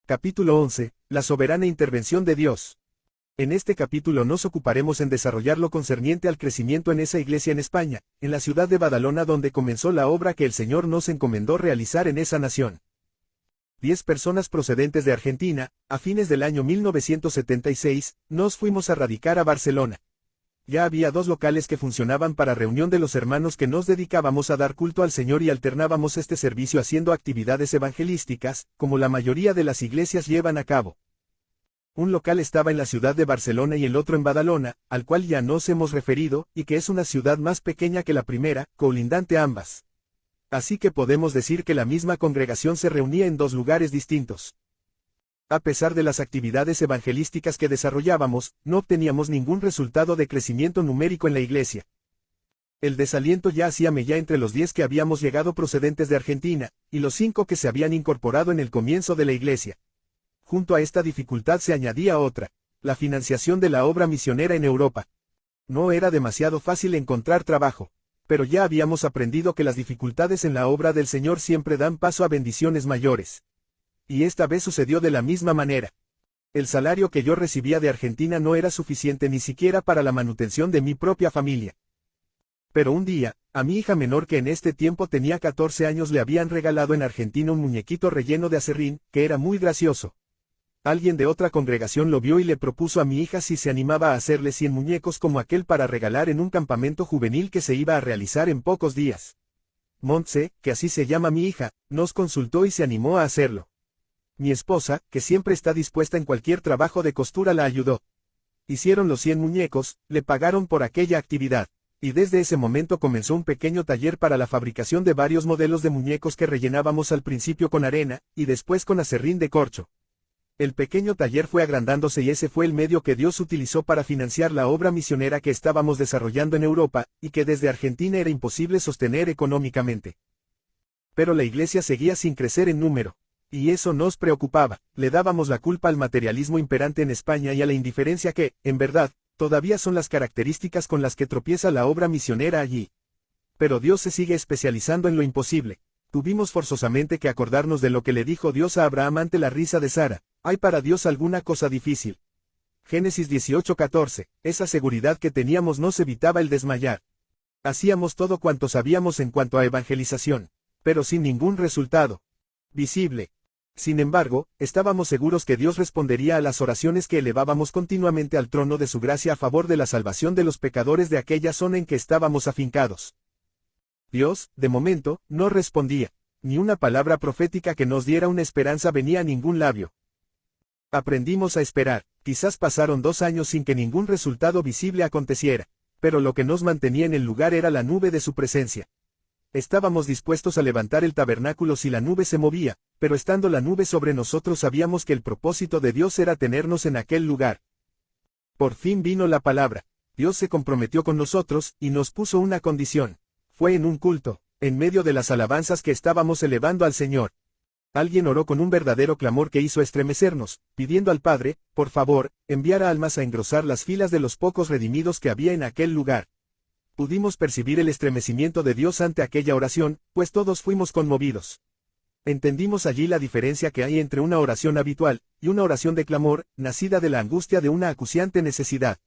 Capítulo 11. La soberana intervención de Dios. En este capítulo nos ocuparemos en desarrollar lo concerniente al crecimiento en esa iglesia en España, en la ciudad de Badalona, donde comenzó la obra que el Señor nos encomendó realizar en esa nación. 10 personas procedentes de Argentina, a fines del año 1976, nos fuimos a radicar a Barcelona. Ya había 2 locales que funcionaban para reunión de los hermanos que nos dedicábamos a dar culto al Señor y alternábamos este servicio haciendo actividades evangelísticas, como la mayoría de las iglesias llevan a cabo. Un local estaba en la ciudad de Barcelona y el otro en Badalona, al cual ya nos hemos referido, y que es una ciudad más pequeña que la primera, colindante a ambas. Así que podemos decir que la misma congregación se reunía en 2 lugares distintos. A pesar de las actividades evangelísticas que desarrollábamos, no obteníamos ningún resultado de crecimiento numérico en la iglesia. El desaliento ya hacía mella entre los 10 que habíamos llegado procedentes de Argentina, y los 5 que se habían incorporado en el comienzo de la iglesia. Junto a esta dificultad se añadía otra: la financiación de la obra misionera en Europa. No era demasiado fácil encontrar trabajo, pero ya habíamos aprendido que las dificultades en la obra del Señor siempre dan paso a bendiciones mayores. Y esta vez sucedió de la misma manera. El salario que yo recibía de Argentina no era suficiente ni siquiera para la manutención de mi propia familia. Pero un día, a mi hija menor, que en este tiempo tenía 14 años, le habían regalado en Argentina un muñequito relleno de aserrín, que era muy gracioso. Alguien de otra congregación lo vio y le propuso a mi hija si se animaba a hacerle 100 muñecos como aquel para regalar en un campamento juvenil que se iba a realizar en pocos días. Montse, que así se llama mi hija, nos consultó y se animó a hacerlo. Mi esposa, que siempre está dispuesta en cualquier trabajo de costura, la ayudó. Hicieron los 100 muñecos, le pagaron por aquella actividad, y desde ese momento comenzó un pequeño taller para la fabricación de varios modelos de muñecos que rellenábamos al principio con arena, y después con aserrín de corcho. El pequeño taller fue agrandándose y ese fue el medio que Dios utilizó para financiar la obra misionera que estábamos desarrollando en Europa, y que desde Argentina era imposible sostener económicamente. Pero la iglesia seguía sin crecer en número. Y eso nos preocupaba. Le dábamos la culpa al materialismo imperante en España y a la indiferencia que, en verdad, todavía son las características con las que tropieza la obra misionera allí. Pero Dios se sigue especializando en lo imposible. Tuvimos forzosamente que acordarnos de lo que le dijo Dios a Abraham ante la risa de Sara: ¿hay para Dios alguna cosa difícil? Génesis 18:14. Esa seguridad que teníamos nos evitaba el desmayar. Hacíamos todo cuanto sabíamos en cuanto a evangelización, pero sin ningún resultado visible. Sin embargo, estábamos seguros que Dios respondería a las oraciones que elevábamos continuamente al trono de su gracia a favor de la salvación de los pecadores de aquella zona en que estábamos afincados. Dios, de momento, no respondía. Ni una palabra profética que nos diera una esperanza venía a ningún labio. Aprendimos a esperar. Quizás pasaron 2 años sin que ningún resultado visible aconteciera, pero lo que nos mantenía en el lugar era la nube de su presencia. Estábamos dispuestos a levantar el tabernáculo si la nube se movía, pero estando la nube sobre nosotros sabíamos que el propósito de Dios era tenernos en aquel lugar. Por fin vino la palabra. Dios se comprometió con nosotros, y nos puso una condición. Fue en un culto, en medio de las alabanzas que estábamos elevando al Señor. Alguien oró con un verdadero clamor que hizo estremecernos, pidiendo al Padre, por favor, enviara almas a engrosar las filas de los pocos redimidos que había en aquel lugar. Pudimos percibir el estremecimiento de Dios ante aquella oración, pues todos fuimos conmovidos. Entendimos allí la diferencia que hay entre una oración habitual y una oración de clamor, nacida de la angustia de una acuciante necesidad.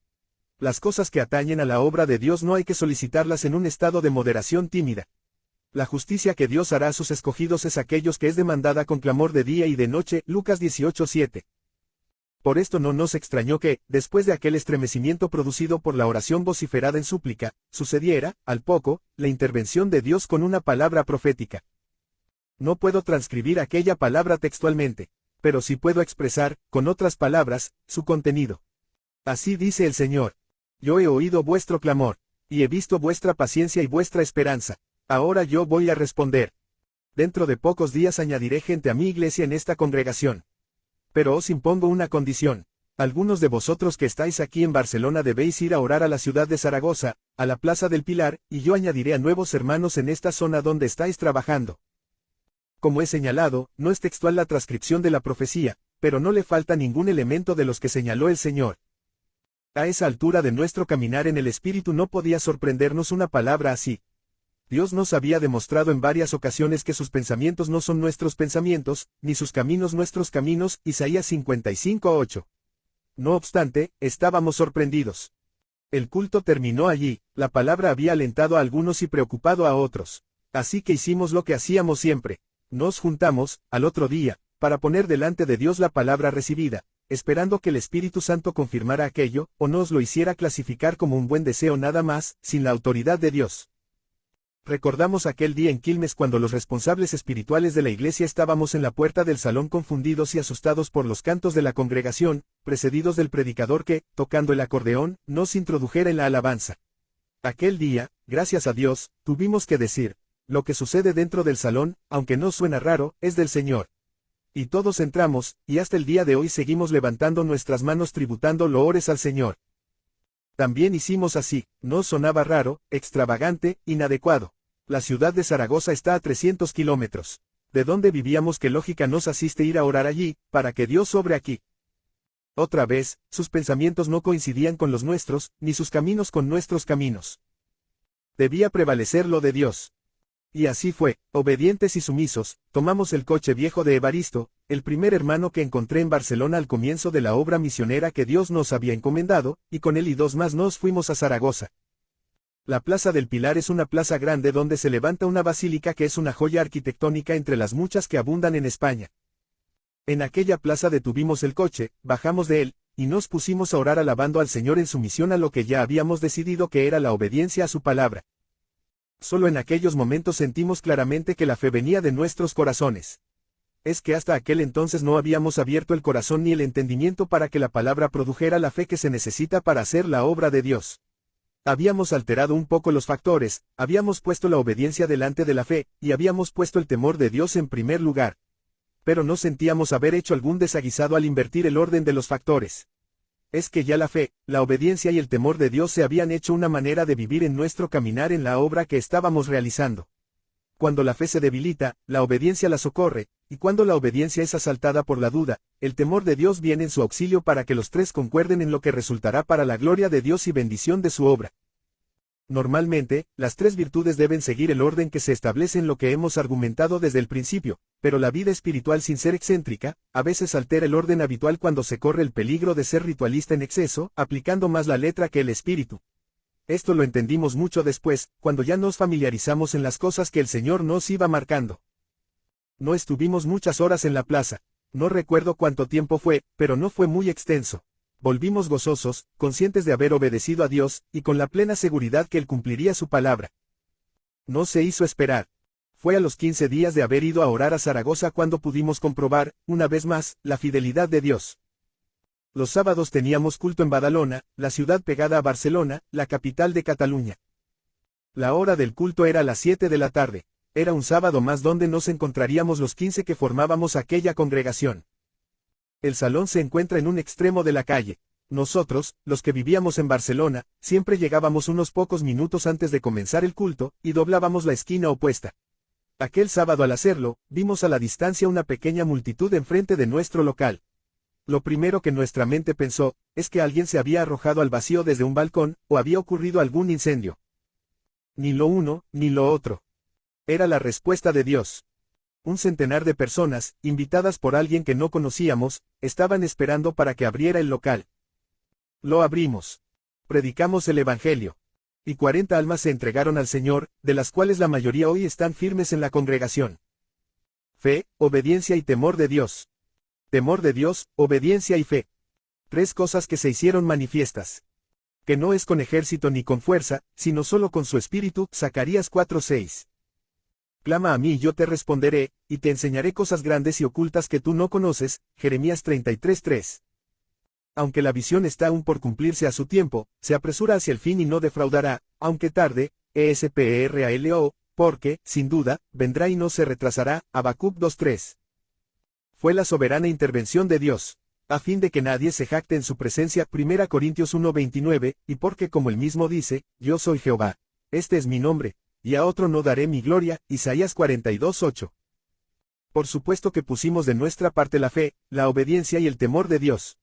Las cosas que atañen a la obra de Dios no hay que solicitarlas en un estado de moderación tímida. La justicia que Dios hará a sus escogidos es aquellos que es demandada con clamor de día y de noche. Lucas 18:7. Por esto no nos extrañó que, después de aquel estremecimiento producido por la oración vociferada en súplica, sucediera, al poco, la intervención de Dios con una palabra profética. No puedo transcribir aquella palabra textualmente, pero sí puedo expresar, con otras palabras, su contenido. Así dice el Señor: yo he oído vuestro clamor, y he visto vuestra paciencia y vuestra esperanza. Ahora yo voy a responder. Dentro de pocos días añadiré gente a mi iglesia en esta congregación. Pero os impongo una condición. Algunos de vosotros que estáis aquí en Barcelona debéis ir a orar a la ciudad de Zaragoza, a la Plaza del Pilar, y yo añadiré a nuevos hermanos en esta zona donde estáis trabajando. Como he señalado, no es textual la transcripción de la profecía, pero no le falta ningún elemento de los que señaló el Señor. A esa altura de nuestro caminar en el Espíritu no podía sorprendernos una palabra así. Dios nos había demostrado en varias ocasiones que sus pensamientos no son nuestros pensamientos, ni sus caminos nuestros caminos, Isaías 55:8. No obstante, estábamos sorprendidos. El culto terminó allí, la palabra había alentado a algunos y preocupado a otros. Así que hicimos lo que hacíamos siempre. Nos juntamos, al otro día, para poner delante de Dios la palabra recibida, esperando que el Espíritu Santo confirmara aquello, o nos lo hiciera clasificar como un buen deseo nada más, sin la autoridad de Dios. Recordamos aquel día en Quilmes cuando los responsables espirituales de la iglesia estábamos en la puerta del salón confundidos y asustados por los cantos de la congregación, precedidos del predicador que, tocando el acordeón, nos introdujera en la alabanza. Aquel día, gracias a Dios, tuvimos que decir, lo que sucede dentro del salón, aunque no suena raro, es del Señor. Y todos entramos, y hasta el día de hoy seguimos levantando nuestras manos tributando loores al Señor. También hicimos así, no sonaba raro, extravagante, inadecuado. La ciudad de Zaragoza está a 300 kilómetros. ¿De dónde vivíamos qué lógica nos asiste ir a orar allí, para que Dios obre aquí? Otra vez, sus pensamientos no coincidían con los nuestros, ni sus caminos con nuestros caminos. Debía prevalecer lo de Dios. Y así fue, obedientes y sumisos, tomamos el coche viejo de Evaristo, el primer hermano que encontré en Barcelona al comienzo de la obra misionera que Dios nos había encomendado, y con él y dos más nos fuimos a Zaragoza. La Plaza del Pilar es una plaza grande donde se levanta una basílica que es una joya arquitectónica entre las muchas que abundan en España. En aquella plaza detuvimos el coche, bajamos de él, y nos pusimos a orar alabando al Señor en sumisión a lo que ya habíamos decidido que era la obediencia a su palabra. Solo en aquellos momentos sentimos claramente que la fe venía de nuestros corazones. Es que hasta aquel entonces no habíamos abierto el corazón ni el entendimiento para que la palabra produjera la fe que se necesita para hacer la obra de Dios. Habíamos alterado un poco los factores, habíamos puesto la obediencia delante de la fe, y habíamos puesto el temor de Dios en primer lugar. Pero no sentíamos haber hecho algún desaguisado al invertir el orden de los factores. Es que ya la fe, la obediencia y el temor de Dios se habían hecho una manera de vivir en nuestro caminar en la obra que estábamos realizando. Cuando la fe se debilita, la obediencia la socorre, y cuando la obediencia es asaltada por la duda, el temor de Dios viene en su auxilio para que los tres concuerden en lo que resultará para la gloria de Dios y bendición de su obra. Normalmente, las tres virtudes deben seguir el orden que se establece en lo que hemos argumentado desde el principio, pero la vida espiritual sin ser excéntrica, a veces altera el orden habitual cuando se corre el peligro de ser ritualista en exceso, aplicando más la letra que el espíritu. Esto lo entendimos mucho después, cuando ya nos familiarizamos en las cosas que el Señor nos iba marcando. No estuvimos muchas horas en la plaza. No recuerdo cuánto tiempo fue, pero no fue muy extenso. Volvimos gozosos, conscientes de haber obedecido a Dios, y con la plena seguridad que Él cumpliría su palabra. No se hizo esperar. Fue a los 15 días de haber ido a orar a Zaragoza cuando pudimos comprobar, una vez más, la fidelidad de Dios. Los sábados teníamos culto en Badalona, la ciudad pegada a Barcelona, la capital de Cataluña. La hora del culto era a las 7 de la tarde. Era un sábado más donde nos encontraríamos los 15 que formábamos aquella congregación. El salón se encuentra en un extremo de la calle. Nosotros, los que vivíamos en Barcelona, siempre llegábamos unos pocos minutos antes de comenzar el culto, y doblábamos la esquina opuesta. Aquel sábado al hacerlo, vimos a la distancia una pequeña multitud enfrente de nuestro local. Lo primero que nuestra mente pensó, es que alguien se había arrojado al vacío desde un balcón, o había ocurrido algún incendio. Ni lo uno, ni lo otro. Era la respuesta de Dios. Un centenar de personas, invitadas por alguien que no conocíamos, estaban esperando para que abriera el local. Lo abrimos. Predicamos el Evangelio. Y 40 almas se entregaron al Señor, de las cuales la mayoría hoy están firmes en la congregación. Fe, obediencia y temor de Dios. Temor de Dios, obediencia y fe. Tres cosas que se hicieron manifiestas. Que no es con ejército ni con fuerza, sino solo con su espíritu, Zacarías 4:6. Clama a mí y yo te responderé, y te enseñaré cosas grandes y ocultas que tú no conoces, Jeremías 33:3. Aunque la visión está aún por cumplirse a su tiempo, se apresura hacia el fin y no defraudará, aunque tarde, ESPRALO, porque, sin duda, vendrá y no se retrasará, Habacuc 2:3. Fue la soberana intervención de Dios, a fin de que nadie se jacte en su presencia, 1 Corintios 1:29, y porque como él mismo dice, yo soy Jehová, este es mi nombre, y a otro no daré mi gloria, Isaías 42:8. Por supuesto que pusimos de nuestra parte la fe, la obediencia y el temor de Dios.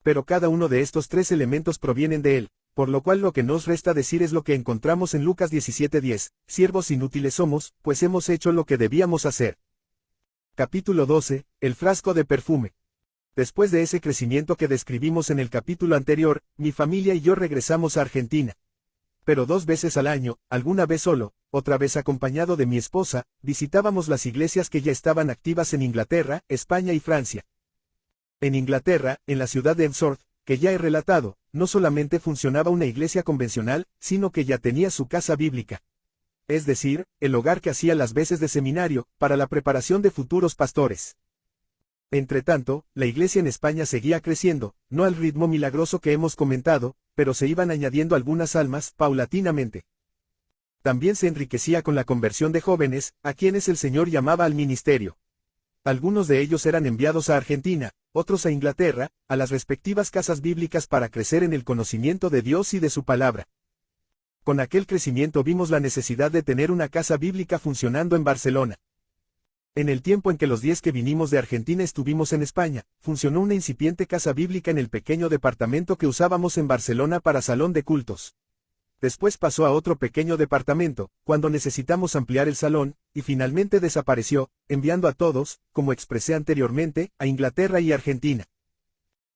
Pero cada uno de estos tres elementos provienen de Él, por lo cual lo que nos resta decir es lo que encontramos en Lucas 17:10, siervos inútiles somos, pues hemos hecho lo que debíamos hacer. Capítulo 12, el frasco de perfume. Después de ese crecimiento que describimos en el capítulo anterior, mi familia y yo regresamos a Argentina. Pero 2 veces al año, alguna vez solo, otra vez acompañado de mi esposa, visitábamos las iglesias que ya estaban activas en Inglaterra, España y Francia. En Inglaterra, en la ciudad de Emsworth, que ya he relatado, no solamente funcionaba una iglesia convencional, sino que ya tenía su casa bíblica. Es decir, el hogar que hacía las veces de seminario, para la preparación de futuros pastores. Entretanto, la iglesia en España seguía creciendo, no al ritmo milagroso que hemos comentado, pero se iban añadiendo algunas almas, paulatinamente. También se enriquecía con la conversión de jóvenes, a quienes el Señor llamaba al ministerio. Algunos de ellos eran enviados a Argentina, otros a Inglaterra, a las respectivas casas bíblicas para crecer en el conocimiento de Dios y de su palabra. Con aquel crecimiento vimos la necesidad de tener una casa bíblica funcionando en Barcelona. En el tiempo en que los 10 que vinimos de Argentina estuvimos en España, funcionó una incipiente casa bíblica en el pequeño departamento que usábamos en Barcelona para salón de cultos. Después pasó a otro pequeño departamento, cuando necesitamos ampliar el salón, y finalmente desapareció, enviando a todos, como expresé anteriormente, a Inglaterra y Argentina.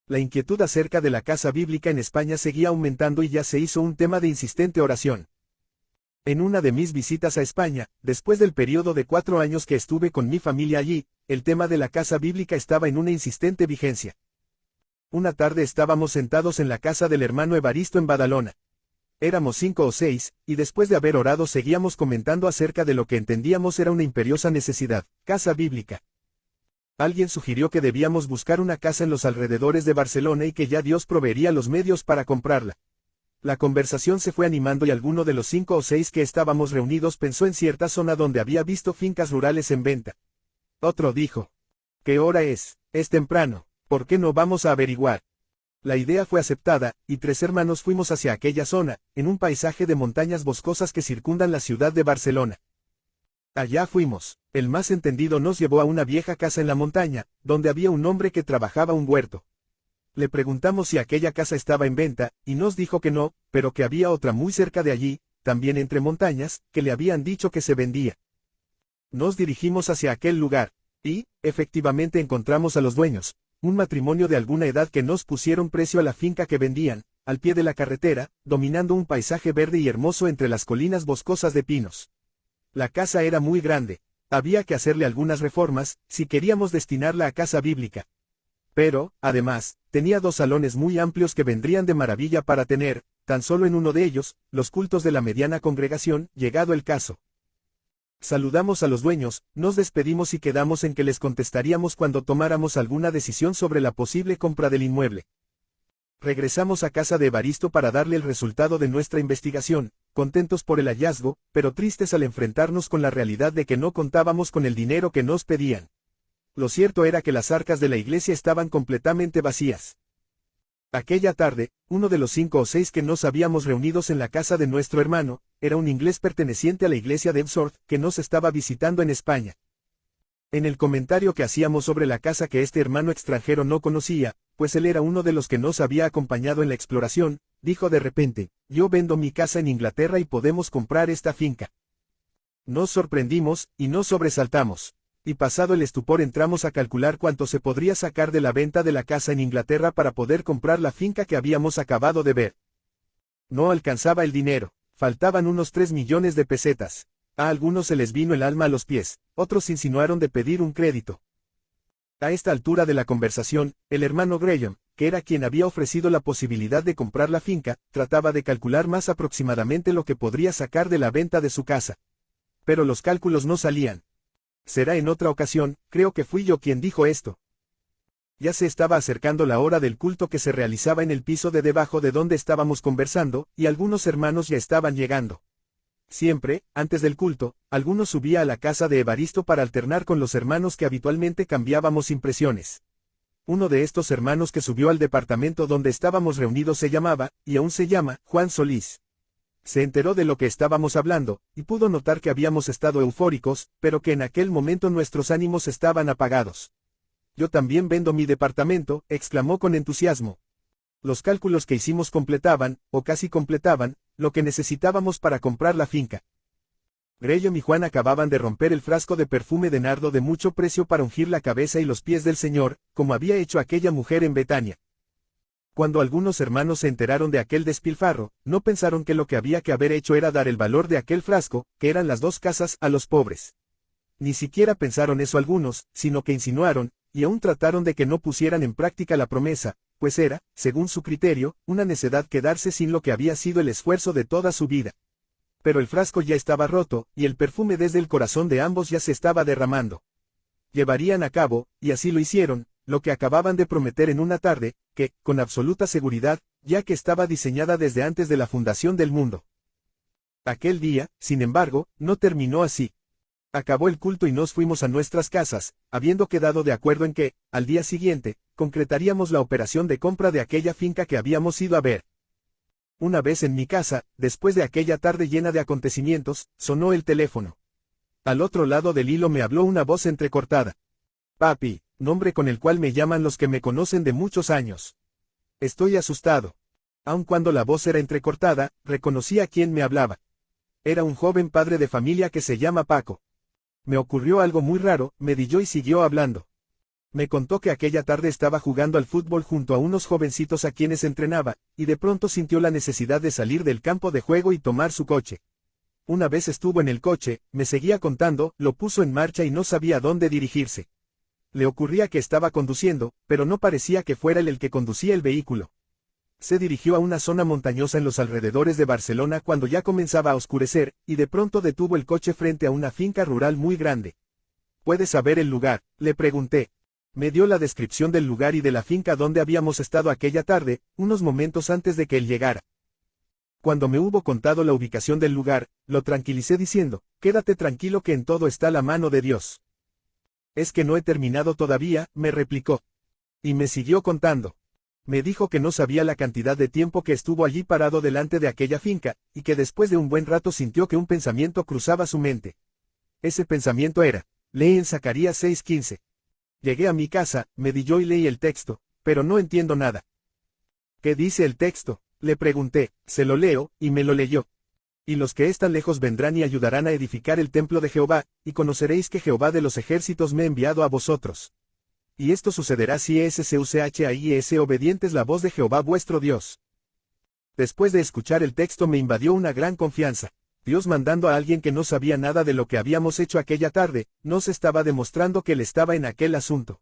La inquietud acerca de la casa bíblica en España seguía aumentando y ya se hizo un tema de insistente oración. En una de mis visitas a España, después del periodo de 4 años que estuve con mi familia allí, el tema de la casa bíblica estaba en una insistente vigencia. Una tarde estábamos sentados en la casa del hermano Evaristo en Badalona. Éramos 5 o 6, y después de haber orado seguíamos comentando acerca de lo que entendíamos era una imperiosa necesidad, casa bíblica. Alguien sugirió que debíamos buscar una casa en los alrededores de Barcelona y que ya Dios proveería los medios para comprarla. La conversación se fue animando y alguno de los 5 o 6 que estábamos reunidos pensó en cierta zona donde había visto fincas rurales en venta. Otro dijo: ¿Qué hora es? Es temprano, ¿por qué no vamos a averiguar? La idea fue aceptada, y 3 hermanos fuimos hacia aquella zona, en un paisaje de montañas boscosas que circundan la ciudad de Barcelona. Allá fuimos. El más entendido nos llevó a una vieja casa en la montaña, donde había un hombre que trabajaba un huerto. Le preguntamos si aquella casa estaba en venta, y nos dijo que no, pero que había otra muy cerca de allí, también entre montañas, que le habían dicho que se vendía. Nos dirigimos hacia aquel lugar, y, efectivamente encontramos a los dueños, un matrimonio de alguna edad que nos pusieron precio a la finca que vendían, al pie de la carretera, dominando un paisaje verde y hermoso entre las colinas boscosas de pinos. La casa era muy grande, había que hacerle algunas reformas, si queríamos destinarla a casa bíblica. Pero, además, tenía 2 salones muy amplios que vendrían de maravilla para tener, tan solo en uno de ellos, los cultos de la mediana congregación, llegado el caso. Saludamos a los dueños, nos despedimos y quedamos en que les contestaríamos cuando tomáramos alguna decisión sobre la posible compra del inmueble. Regresamos a casa de Evaristo para darle el resultado de nuestra investigación, contentos por el hallazgo, pero tristes al enfrentarnos con la realidad de que no contábamos con el dinero que nos pedían. Lo cierto era que las arcas de la iglesia estaban completamente vacías. Aquella tarde, uno de los 5 o 6 que nos habíamos reunidos en la casa de nuestro hermano, era un inglés perteneciente a la iglesia de Emsworth, que nos estaba visitando en España. En el comentario que hacíamos sobre la casa que este hermano extranjero no conocía, pues él era uno de los que nos había acompañado en la exploración, dijo de repente: «Yo vendo mi casa en Inglaterra y podemos comprar esta finca». Nos sorprendimos, y nos sobresaltamos. Y pasado el estupor entramos a calcular cuánto se podría sacar de la venta de la casa en Inglaterra para poder comprar la finca que habíamos acabado de ver. No alcanzaba el dinero, faltaban unos 3 millones de pesetas. A algunos se les vino el alma a los pies, otros insinuaron de pedir un crédito. A esta altura de la conversación, el hermano Graham, que era quien había ofrecido la posibilidad de comprar la finca, trataba de calcular más aproximadamente lo que podría sacar de la venta de su casa. Pero los cálculos no salían. Será en otra ocasión, creo que fui yo quien dijo esto. Ya se estaba acercando la hora del culto que se realizaba en el piso de debajo de donde estábamos conversando, y algunos hermanos ya estaban llegando. Siempre, antes del culto, alguno subía a la casa de Evaristo para alternar con los hermanos que habitualmente cambiábamos impresiones. Uno de estos hermanos que subió al departamento donde estábamos reunidos se llamaba, y aún se llama, Juan Solís. Se enteró de lo que estábamos hablando, y pudo notar que habíamos estado eufóricos, pero que en aquel momento nuestros ánimos estaban apagados. «Yo también vendo mi departamento», exclamó con entusiasmo. Los cálculos que hicimos completaban, o casi completaban, lo que necesitábamos para comprar la finca. Graham y Juan acababan de romper el frasco de perfume de nardo de mucho precio para ungir la cabeza y los pies del Señor, como había hecho aquella mujer en Betania. Cuando algunos hermanos se enteraron de aquel despilfarro, no pensaron que lo que había que haber hecho era dar el valor de aquel frasco, que eran las 2 casas, a los pobres. Ni siquiera pensaron eso algunos, sino que insinuaron, y aún trataron de que no pusieran en práctica la promesa, pues era, según su criterio, una necedad quedarse sin lo que había sido el esfuerzo de toda su vida. Pero el frasco ya estaba roto, y el perfume desde el corazón de ambos ya se estaba derramando. Llevarían a cabo, y así lo hicieron, lo que acababan de prometer en una tarde, que, con absoluta seguridad, ya que estaba diseñada desde antes de la fundación del mundo. Aquel día, sin embargo, no terminó así. Acabó el culto y nos fuimos a nuestras casas, habiendo quedado de acuerdo en que, al día siguiente, concretaríamos la operación de compra de aquella finca que habíamos ido a ver. Una vez en mi casa, después de aquella tarde llena de acontecimientos, sonó el teléfono. Al otro lado del hilo me habló una voz entrecortada. Papi, nombre con el cual me llaman los que me conocen de muchos años. Estoy asustado. Aun cuando la voz era entrecortada, reconocí a quién me hablaba. Era un joven padre de familia que se llama Paco. Me ocurrió algo muy raro, me dijo y siguió hablando. Me contó que aquella tarde estaba jugando al fútbol junto a unos jovencitos a quienes entrenaba, y de pronto sintió la necesidad de salir del campo de juego y tomar su coche. Una vez estuvo en el coche, me seguía contando, lo puso en marcha y no sabía dónde dirigirse. Le ocurría que estaba conduciendo, pero no parecía que fuera él el que conducía el vehículo. Se dirigió a una zona montañosa en los alrededores de Barcelona cuando ya comenzaba a oscurecer, y de pronto detuvo el coche frente a una finca rural muy grande. ¿Puedes saber el lugar?, le pregunté. Me dio la descripción del lugar y de la finca donde habíamos estado aquella tarde, unos momentos antes de que él llegara. Cuando me hubo contado la ubicación del lugar, lo tranquilicé diciendo, quédate tranquilo que en todo está la mano de Dios. Es que no he terminado todavía, me replicó. Y me siguió contando. Me dijo que no sabía la cantidad de tiempo que estuvo allí parado delante de aquella finca, y que después de un buen rato sintió que un pensamiento cruzaba su mente. Ese pensamiento era, lee en Zacarías 6:15. Llegué a mi casa, me di yo y leí el texto, pero no entiendo nada. ¿Qué dice el texto?, le pregunté. Se lo leo, y me lo leyó. Y los que están lejos vendrán y ayudarán a edificar el templo de Jehová, y conoceréis que Jehová de los ejércitos me ha enviado a vosotros. Y esto sucederá si es obedientes la voz de Jehová vuestro Dios. Después de escuchar el texto me invadió una gran confianza. Dios mandando a alguien que no sabía nada de lo que habíamos hecho aquella tarde, nos estaba demostrando que él estaba en aquel asunto.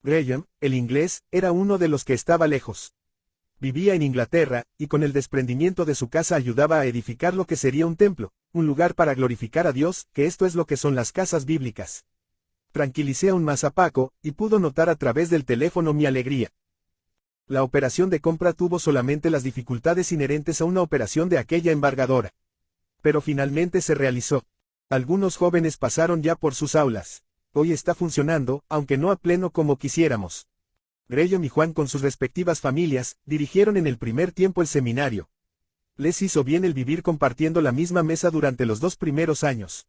Graham, el inglés, era uno de los que estaba lejos. Vivía en Inglaterra, y con el desprendimiento de su casa ayudaba a edificar lo que sería un templo, un lugar para glorificar a Dios, que esto es lo que son las casas bíblicas. Tranquilicé aún más a Paco, y pudo notar a través del teléfono mi alegría. La operación de compra tuvo solamente las dificultades inherentes a una operación de aquella embargadora. Pero finalmente se realizó. Algunos jóvenes pasaron ya por sus aulas. Hoy está funcionando, aunque no a pleno como quisiéramos. Graham y Juan con sus respectivas familias, dirigieron en el primer tiempo el seminario. Les hizo bien el vivir compartiendo la misma mesa durante los 2 primeros años.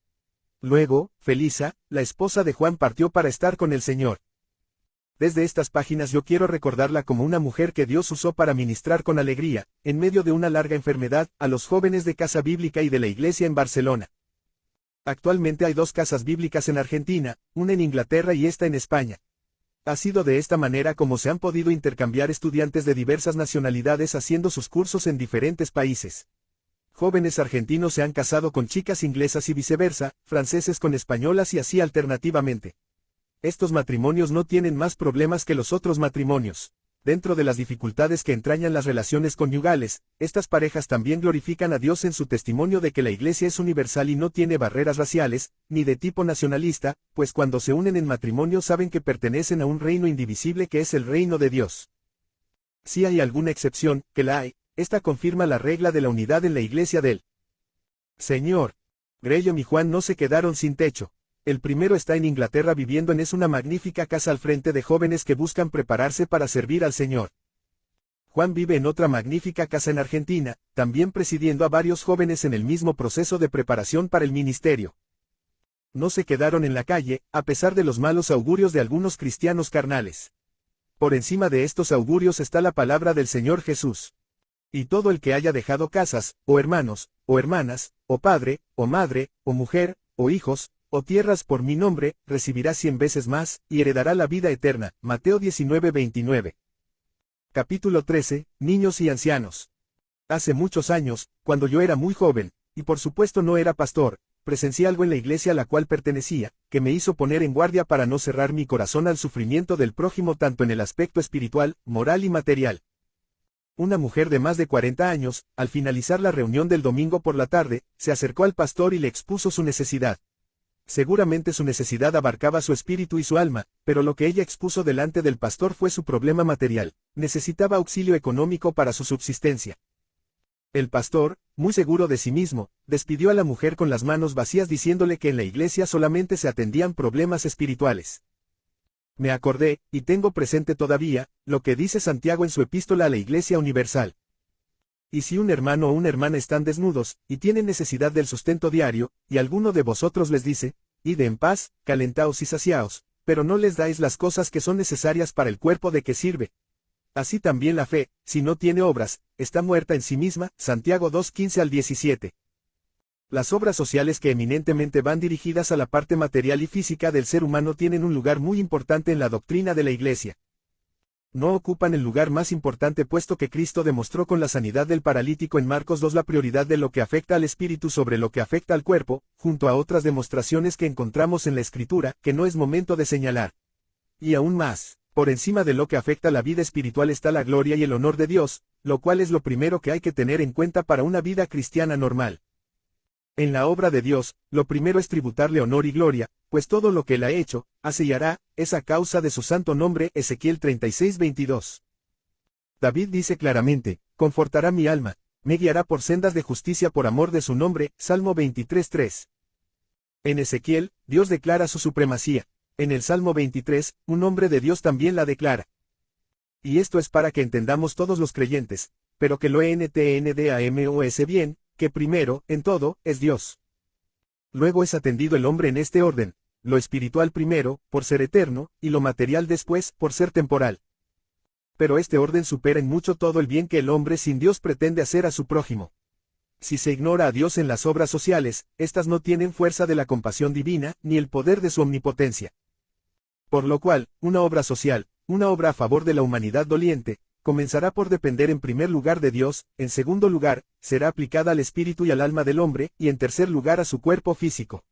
Luego, Felisa, la esposa de Juan, partió para estar con el Señor. Desde estas páginas yo quiero recordarla como una mujer que Dios usó para ministrar con alegría, en medio de una larga enfermedad, a los jóvenes de Casa Bíblica y de la iglesia en Barcelona. Actualmente hay 2 casas bíblicas en Argentina, una en Inglaterra y esta en España. Ha sido de esta manera como se han podido intercambiar estudiantes de diversas nacionalidades haciendo sus cursos en diferentes países. Jóvenes argentinos se han casado con chicas inglesas y viceversa, franceses con españolas y así alternativamente. Estos matrimonios no tienen más problemas que los otros matrimonios. Dentro de las dificultades que entrañan las relaciones conyugales, estas parejas también glorifican a Dios en su testimonio de que la Iglesia es universal y no tiene barreras raciales, ni de tipo nacionalista, pues cuando se unen en matrimonio saben que pertenecen a un reino indivisible que es el reino de Dios. Si hay alguna excepción, que la hay, esta confirma la regla de la unidad en la Iglesia del Señor. Graham y Juan no se quedaron sin techo. El primero está en Inglaterra viviendo en una magnífica casa al frente de jóvenes que buscan prepararse para servir al Señor. Juan vive en otra magnífica casa en Argentina, también presidiendo a varios jóvenes en el mismo proceso de preparación para el ministerio. No se quedaron en la calle, a pesar de los malos augurios de algunos cristianos carnales. Por encima de estos augurios está la palabra del Señor Jesús. Y todo el que haya dejado casas, o hermanos, o hermanas, o padre, o madre, o mujer, o hijos, o tierras por mi nombre, recibirá 100 veces más, y heredará la vida eterna. Mateo 19:29. Capítulo 13, Niños y ancianos. Hace muchos años, cuando yo era muy joven, y por supuesto no era pastor, presencié algo en la iglesia a la cual pertenecía, que me hizo poner en guardia para no cerrar mi corazón al sufrimiento del prójimo tanto en el aspecto espiritual, moral y material. Una mujer de más de 40 años, al finalizar la reunión del domingo por la tarde, se acercó al pastor y le expuso su necesidad. Seguramente su necesidad abarcaba su espíritu y su alma, pero lo que ella expuso delante del pastor fue su problema material. Necesitaba auxilio económico para su subsistencia. El pastor, muy seguro de sí mismo, despidió a la mujer con las manos vacías diciéndole que en la iglesia solamente se atendían problemas espirituales. Me acordé, y tengo presente todavía, lo que dice Santiago en su epístola a la Iglesia Universal. Y si un hermano o una hermana están desnudos, y tienen necesidad del sustento diario, y alguno de vosotros les dice, id en paz, calentaos y saciaos, pero no les dais las cosas que son necesarias para el cuerpo de que sirve. Así también la fe, si no tiene obras, está muerta en sí misma. Santiago 2:15 al 17. Las obras sociales que eminentemente van dirigidas a la parte material y física del ser humano tienen un lugar muy importante en la doctrina de la Iglesia. No ocupan el lugar más importante puesto que Cristo demostró con la sanidad del paralítico en Marcos 2 la prioridad de lo que afecta al espíritu sobre lo que afecta al cuerpo, junto a otras demostraciones que encontramos en la Escritura, que no es momento de señalar. Y aún más, por encima de lo que afecta a la vida espiritual está la gloria y el honor de Dios, lo cual es lo primero que hay que tener en cuenta para una vida cristiana normal. En la obra de Dios, lo primero es tributarle honor y gloria, pues todo lo que él ha hecho, hace y hará, es a causa de su santo nombre. Ezequiel 36:22. David dice claramente, confortará mi alma, me guiará por sendas de justicia por amor de su nombre. Salmo 23:3. En Ezequiel, Dios declara su supremacía. En el Salmo 23, un hombre de Dios también la declara. Y esto es para que entendamos todos los creyentes, pero que lo entendamos bien, que primero, en todo, es Dios. Luego es atendido el hombre en este orden, lo espiritual primero, por ser eterno, y lo material después, por ser temporal. Pero este orden supera en mucho todo el bien que el hombre sin Dios pretende hacer a su prójimo. Si se ignora a Dios en las obras sociales, éstas no tienen fuerza de la compasión divina, ni el poder de su omnipotencia. Por lo cual, una obra social, una obra a favor de la humanidad doliente, comenzará por depender en primer lugar de Dios, en segundo lugar, será aplicada al espíritu y al alma del hombre, y en tercer lugar a su cuerpo físico.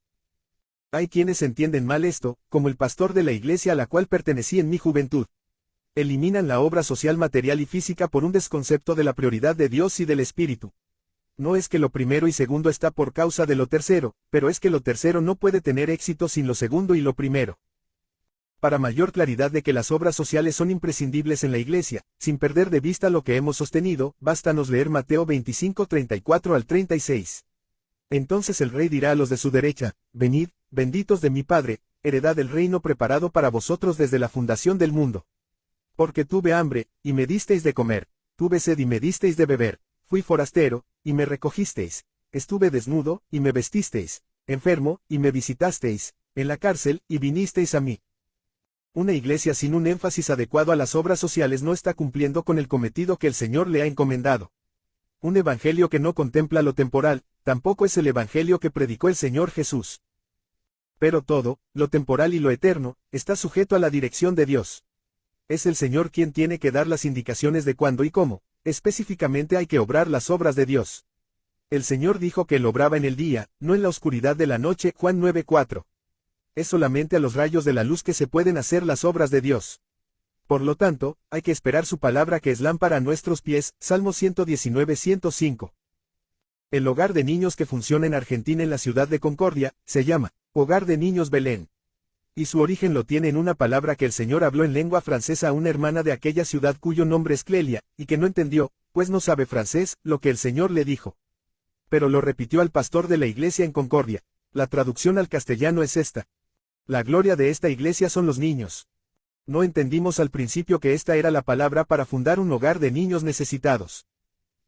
Hay quienes entienden mal esto, como el pastor de la iglesia a la cual pertenecí en mi juventud. Eliminan la obra social material y física por un desconcepto de la prioridad de Dios y del espíritu. No es que lo primero y segundo está por causa de lo tercero, pero es que lo tercero no puede tener éxito sin lo segundo y lo primero. Para mayor claridad de que las obras sociales son imprescindibles en la iglesia, sin perder de vista lo que hemos sostenido, bástanos leer Mateo 25:34 al 36. Entonces el rey dirá a los de su derecha, venid, benditos de mi Padre, heredad el reino preparado para vosotros desde la fundación del mundo. Porque tuve hambre, y me disteis de comer, tuve sed y me disteis de beber, fui forastero, y me recogisteis, estuve desnudo, y me vestisteis, enfermo, y me visitasteis, en la cárcel, y vinisteis a mí. Una iglesia sin un énfasis adecuado a las obras sociales no está cumpliendo con el cometido que el Señor le ha encomendado. Un evangelio que no contempla lo temporal, tampoco es el evangelio que predicó el Señor Jesús. Pero todo, lo temporal y lo eterno, está sujeto a la dirección de Dios. Es el Señor quien tiene que dar las indicaciones de cuándo y cómo, específicamente hay que obrar las obras de Dios. El Señor dijo que él obraba en el día, no en la oscuridad de la noche. Juan 9:4. Es solamente a los rayos de la luz que se pueden hacer las obras de Dios. Por lo tanto, hay que esperar su palabra que es lámpara a nuestros pies. Salmo 119:105. El hogar de niños que funciona en Argentina en la ciudad de Concordia, se llama Hogar de Niños Belén. Y su origen lo tiene en una palabra que el Señor habló en lengua francesa a una hermana de aquella ciudad cuyo nombre es Clelia, y que no entendió, pues no sabe francés, lo que el Señor le dijo. Pero lo repitió al pastor de la iglesia en Concordia. La traducción al castellano es esta. La gloria de esta iglesia son los niños. No entendimos al principio que esta era la palabra para fundar un hogar de niños necesitados.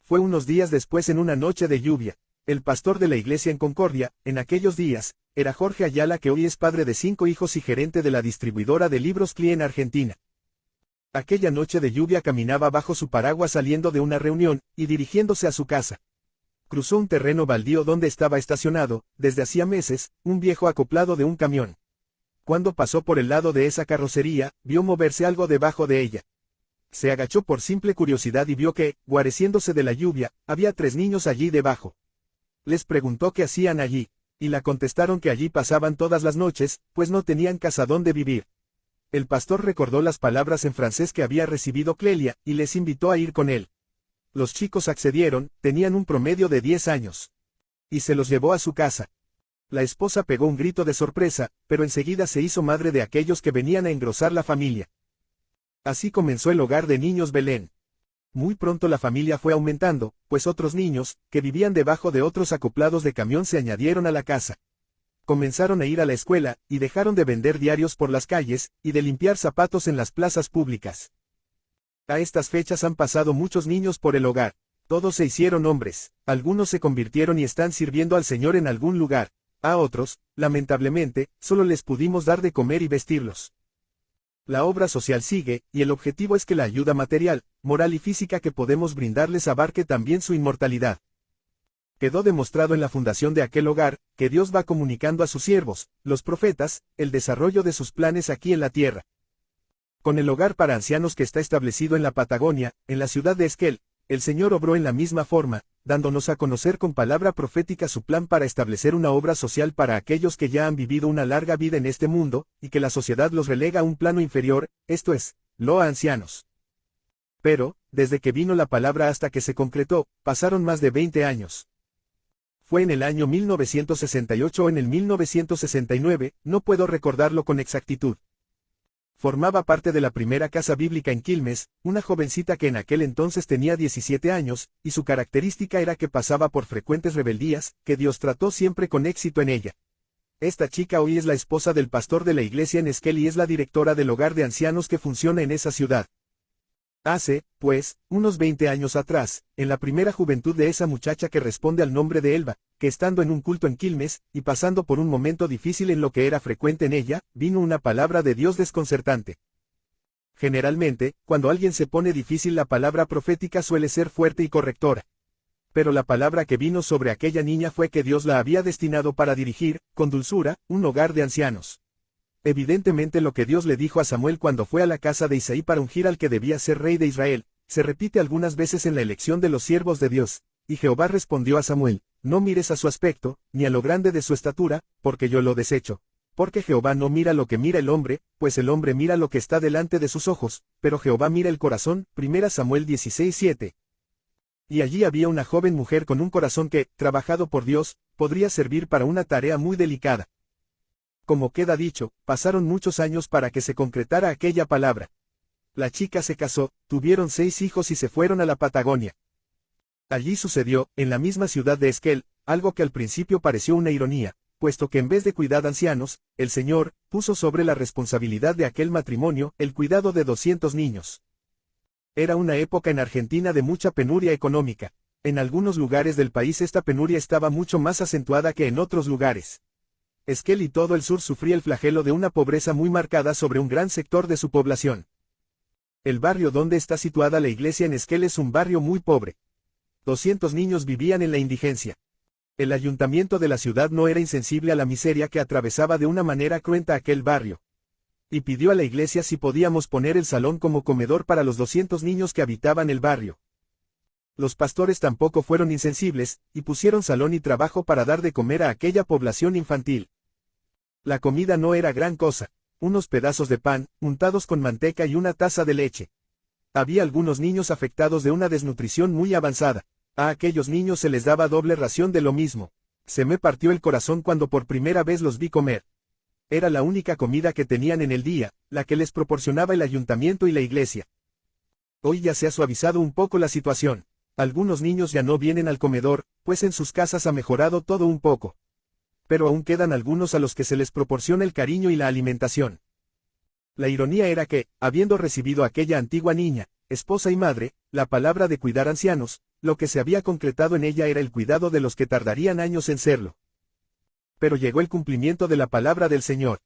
Fue unos días después en una noche de lluvia. El pastor de la iglesia en Concordia, en aquellos días, era Jorge Ayala, que hoy es padre de 5 hijos y gerente de la distribuidora de libros CLI en Argentina. Aquella noche de lluvia caminaba bajo su paraguas saliendo de una reunión, y dirigiéndose a su casa. Cruzó un terreno baldío donde estaba estacionado, desde hacía meses, un viejo acoplado de un camión. Cuando pasó por el lado de esa carrocería, vio moverse algo debajo de ella. Se agachó por simple curiosidad y vio que, guareciéndose de la lluvia, había 3 niños allí debajo. Les preguntó qué hacían allí, y la contestaron que allí pasaban todas las noches, pues no tenían casa donde vivir. El pastor recordó las palabras en francés que había recibido Clelia, y les invitó a ir con él. Los chicos accedieron, tenían un promedio de 10 años. Y se los llevó a su casa. La esposa pegó un grito de sorpresa, pero enseguida se hizo madre de aquellos que venían a engrosar la familia. Así comenzó el hogar de niños Belén. Muy pronto la familia fue aumentando, pues otros niños, que vivían debajo de otros acoplados de camión se añadieron a la casa. Comenzaron a ir a la escuela, y dejaron de vender diarios por las calles, y de limpiar zapatos en las plazas públicas. A estas fechas han pasado muchos niños por el hogar. Todos se hicieron hombres, algunos se convirtieron y están sirviendo al Señor en algún lugar. A otros, lamentablemente, solo les pudimos dar de comer y vestirlos. La obra social sigue, y el objetivo es que la ayuda material, moral y física que podemos brindarles abarque también su inmortalidad. Quedó demostrado en la fundación de aquel hogar, que Dios va comunicando a sus siervos, los profetas, el desarrollo de sus planes aquí en la tierra. Con el hogar para ancianos que está establecido en la Patagonia, en la ciudad de Esquel, el Señor obró en la misma forma, dándonos a conocer con palabra profética su plan para establecer una obra social para aquellos que ya han vivido una larga vida en este mundo, y que la sociedad los relega a un plano inferior, esto es, lo a ancianos. Pero, desde que vino la palabra hasta que se concretó, pasaron más de 20 años. Fue en el año 1968 o en el 1969, no puedo recordarlo con exactitud. Formaba parte de la primera casa bíblica en Quilmes, una jovencita que en aquel entonces tenía 17 años, y su característica era que pasaba por frecuentes rebeldías, que Dios trató siempre con éxito en ella. Esta chica hoy es la esposa del pastor de la iglesia en Esquel y es la directora del hogar de ancianos que funciona en esa ciudad. Hace, pues, unos 20 años atrás, en la primera juventud de esa muchacha que responde al nombre de Elba, que estando en un culto en Quilmes, y pasando por un momento difícil en lo que era frecuente en ella, vino una palabra de Dios desconcertante. Generalmente, cuando alguien se pone difícil la palabra profética suele ser fuerte y correctora. Pero la palabra que vino sobre aquella niña fue que Dios la había destinado para dirigir, con dulzura, un hogar de ancianos. Evidentemente lo que Dios le dijo a Samuel cuando fue a la casa de Isaí para ungir al que debía ser rey de Israel, se repite algunas veces en la elección de los siervos de Dios. Y Jehová respondió a Samuel, no mires a su aspecto, ni a lo grande de su estatura, porque yo lo desecho. Porque Jehová no mira lo que mira el hombre, pues el hombre mira lo que está delante de sus ojos, pero Jehová mira el corazón. 1 Samuel 16:7. Y allí había una joven mujer con un corazón que, trabajado por Dios, podría servir para una tarea muy delicada. Como queda dicho, pasaron muchos años para que se concretara aquella palabra. La chica se casó, tuvieron 6 hijos y se fueron a la Patagonia. Allí sucedió, en la misma ciudad de Esquel, algo que al principio pareció una ironía, puesto que en vez de cuidar ancianos, el Señor puso sobre la responsabilidad de aquel matrimonio el cuidado de 200 niños. Era una época en Argentina de mucha penuria económica. En algunos lugares del país esta penuria estaba mucho más acentuada que en otros lugares. Esquel y todo el sur sufría el flagelo de una pobreza muy marcada sobre un gran sector de su población. El barrio donde está situada la iglesia en Esquel es un barrio muy pobre. 200 niños vivían en la indigencia. El ayuntamiento de la ciudad no era insensible a la miseria que atravesaba de una manera cruenta aquel barrio. Y pidió a la iglesia si podíamos poner el salón como comedor para los 200 niños que habitaban el barrio. Los pastores tampoco fueron insensibles, y pusieron salón y trabajo para dar de comer a aquella población infantil. La comida no era gran cosa, unos pedazos de pan, untados con manteca y una taza de leche. Había algunos niños afectados de una desnutrición muy avanzada. A aquellos niños se les daba doble ración de lo mismo. Se me partió el corazón cuando por primera vez los vi comer. Era la única comida que tenían en el día, la que les proporcionaba el ayuntamiento y la iglesia. Hoy ya se ha suavizado un poco la situación. Algunos niños ya no vienen al comedor, pues en sus casas ha mejorado todo un poco. Pero aún quedan algunos a los que se les proporciona el cariño y la alimentación. La ironía era que, habiendo recibido aquella antigua niña, esposa y madre, la palabra de cuidar ancianos, lo que se había concretado en ella era el cuidado de los que tardarían años en serlo. Pero llegó el cumplimiento de la palabra del Señor.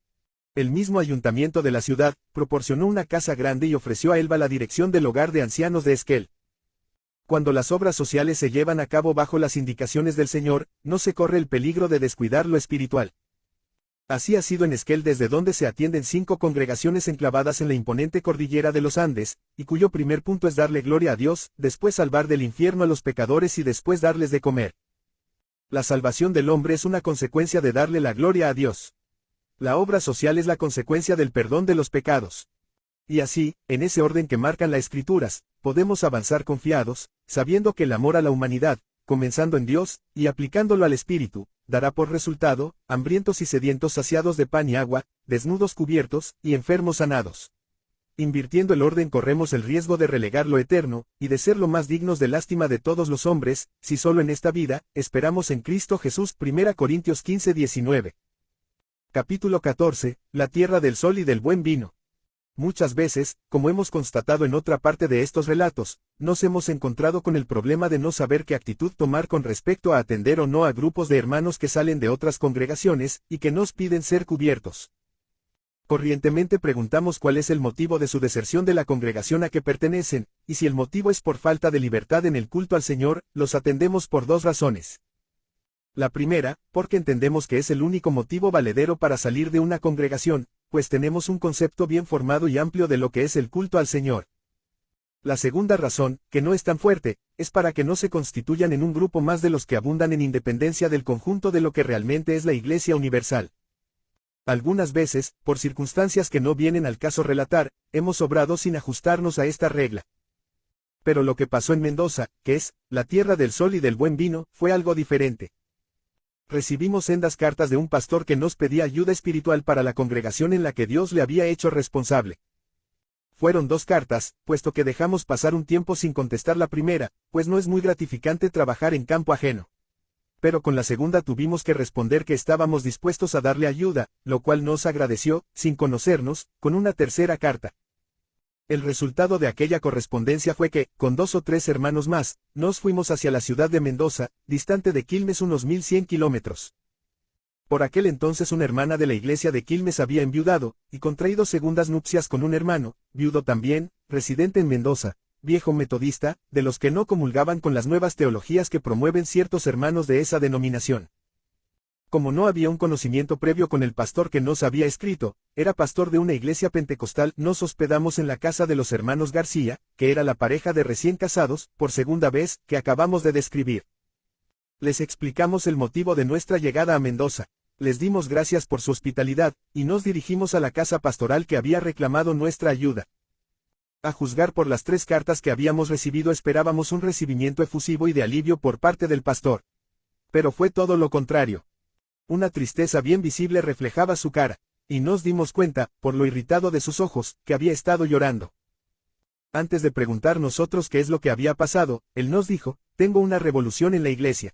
El mismo ayuntamiento de la ciudad proporcionó una casa grande y ofreció a Elba la dirección del hogar de ancianos de Esquel. Cuando las obras sociales se llevan a cabo bajo las indicaciones del Señor, no se corre el peligro de descuidar lo espiritual. Así ha sido en Esquel, desde donde se atienden 5 congregaciones enclavadas en la imponente cordillera de los Andes, y cuyo primer punto es darle gloria a Dios, después salvar del infierno a los pecadores y después darles de comer. La salvación del hombre es una consecuencia de darle la gloria a Dios. La obra social es la consecuencia del perdón de los pecados. Y así, en ese orden que marcan las Escrituras, podemos avanzar confiados, sabiendo que el amor a la humanidad, comenzando en Dios, y aplicándolo al Espíritu, dará por resultado, hambrientos y sedientos saciados de pan y agua, desnudos cubiertos, y enfermos sanados. Invirtiendo el orden corremos el riesgo de relegar lo eterno, y de ser lo más dignos de lástima de todos los hombres, si solo en esta vida, esperamos en Cristo Jesús. 1 Corintios 15:19. Capítulo 14, la tierra del sol y del buen vino. Muchas veces, como hemos constatado en otra parte de estos relatos, nos hemos encontrado con el problema de no saber qué actitud tomar con respecto a atender o no a grupos de hermanos que salen de otras congregaciones, y que nos piden ser cubiertos. Corrientemente preguntamos cuál es el motivo de su deserción de la congregación a que pertenecen, y si el motivo es por falta de libertad en el culto al Señor, los atendemos por 2 razones. La primera, porque entendemos que es el único motivo valedero para salir de una congregación, pues tenemos un concepto bien formado y amplio de lo que es el culto al Señor. La segunda razón, que no es tan fuerte, es para que no se constituyan en un grupo más de los que abundan en independencia del conjunto de lo que realmente es la Iglesia Universal. Algunas veces, por circunstancias que no vienen al caso relatar, hemos obrado sin ajustarnos a esta regla. Pero lo que pasó en Mendoza, que es la tierra del sol y del buen vino, fue algo diferente. Recibimos sendas cartas de un pastor que nos pedía ayuda espiritual para la congregación en la que Dios le había hecho responsable. Fueron 2 cartas, puesto que dejamos pasar un tiempo sin contestar la primera, pues no es muy gratificante trabajar en campo ajeno. Pero con la segunda tuvimos que responder que estábamos dispuestos a darle ayuda, lo cual nos agradeció, sin conocernos, con una tercera carta. El resultado de aquella correspondencia fue que, con 2 o 3 hermanos más, nos fuimos hacia la ciudad de Mendoza, distante de Quilmes unos 1100 kilómetros. Por aquel entonces una hermana de la iglesia de Quilmes había enviudado, y contraído segundas nupcias con un hermano, viudo también, residente en Mendoza, viejo metodista, de los que no comulgaban con las nuevas teologías que promueven ciertos hermanos de esa denominación. Como no había un conocimiento previo con el pastor que nos había escrito, era pastor de una iglesia pentecostal, nos hospedamos en la casa de los hermanos García, que era la pareja de recién casados, por segunda vez, que acabamos de describir. Les explicamos el motivo de nuestra llegada a Mendoza, les dimos gracias por su hospitalidad, y nos dirigimos a la casa pastoral que había reclamado nuestra ayuda. A juzgar por las 3 cartas que habíamos recibido esperábamos un recibimiento efusivo y de alivio por parte del pastor. Pero fue todo lo contrario. Una tristeza bien visible reflejaba su cara, y nos dimos cuenta, por lo irritado de sus ojos, que había estado llorando. Antes de preguntar nosotros qué es lo que había pasado, él nos dijo: tengo una revolución en la iglesia.